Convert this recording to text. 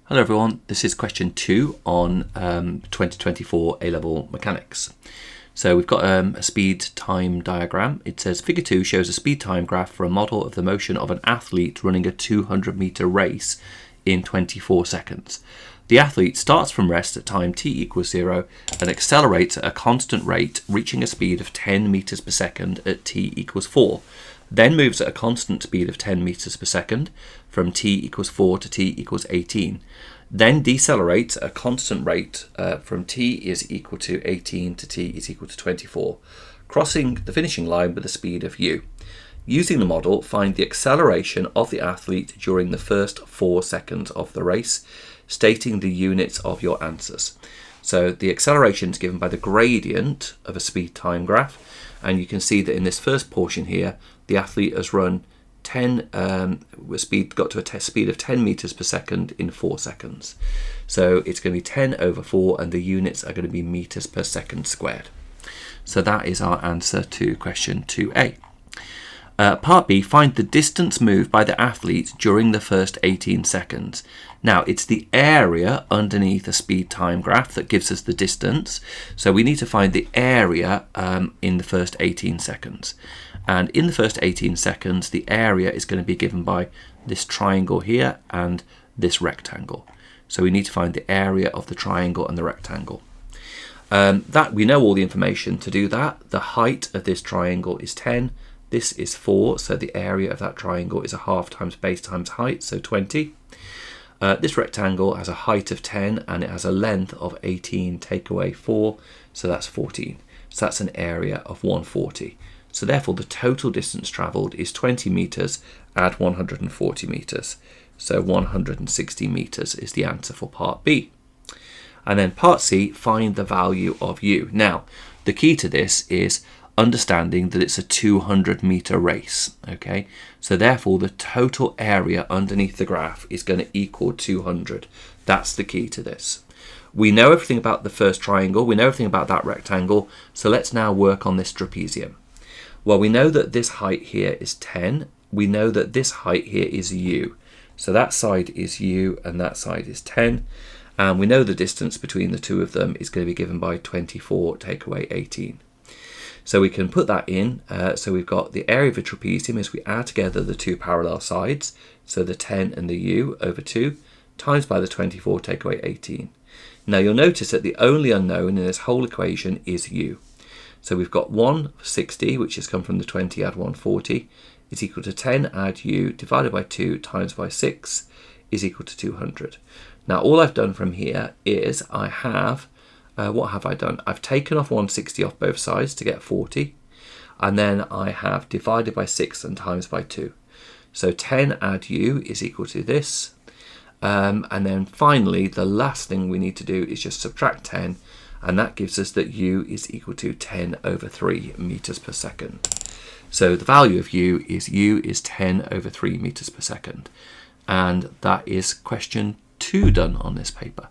Hello everyone, this is question 2 on 2024 A-level mechanics. So we've got a speed time diagram. It says figure 2 shows a speed time graph for a model of the motion of an athlete running a 200-meter race in 24 seconds. The athlete starts from rest at time t equals 0 and accelerates at a constant rate, reaching a speed of 10 meters per second at t equals 4. Then moves at a constant speed of 10 meters per second from t equals 4 to t equals 18. Then decelerates at a constant rate from t is equal to 18 to t is equal to 24, crossing the finishing line with a speed of u. Using the model, find the acceleration of the athlete during the first 4 seconds of the race, stating the units of your answers. So the acceleration is given by the gradient of a speed time graph, and you can see that in this first portion here, the athlete has run got to a speed of 10 meters per second in 4 seconds. So it's going to be 10 over 4, and the units are going to be meters per second squared. So that is our answer to question 2a. Part B, find the distance moved by the athlete during the first 18 seconds. Now, it's the area underneath a speed time graph that gives us the distance. So we need to find the area in the first 18 seconds. And in the first 18 seconds, the area is going to be given by this triangle here and this rectangle. So we need to find the area of the triangle and the rectangle. That we know all the information to do that. The height of this triangle is 10. This is 4, so the area of that triangle is a half times base times height, so 20. This rectangle has a height of 10 and it has a length of 18, take away 4, so that's 14. So that's an area of 140. So therefore the total distance travelled is 20 metres add 140 metres. So 160 metres is the answer for part B. And then part C, find the value of u. Now, the key to this is understanding that it's a 200-meter race, okay? So therefore the total area underneath the graph is going to equal 200. That's the key to this. We know everything about the first triangle, we know everything about that rectangle, so let's now work on this trapezium. Well, we know that this height here is 10, we know that this height here is u. So that side is u and that side is 10, and we know the distance between the two of them is going to be given by 24 take away 18. So we can put that in. So we've got the area of a trapezium as we add together the two parallel sides, so the 10 and the u over 2, times by the 24 take away 18. Now you'll notice that the only unknown in this whole equation is u. So we've got 160, which has come from the 20 add 140, is equal to 10 add u divided by 2 times by 6 is equal to 200. Now all I've done from here is I have what have I done? I've taken off 160 off both sides to get 40, and then I have divided by 6 and times by 2. So 10 add u is equal to this, and then finally the last thing we need to do is just subtract 10, and that gives us that u is equal to 10 over 3 meters per second. So the value of u is 10 over 3 meters per second, and that is question 2 done on this paper.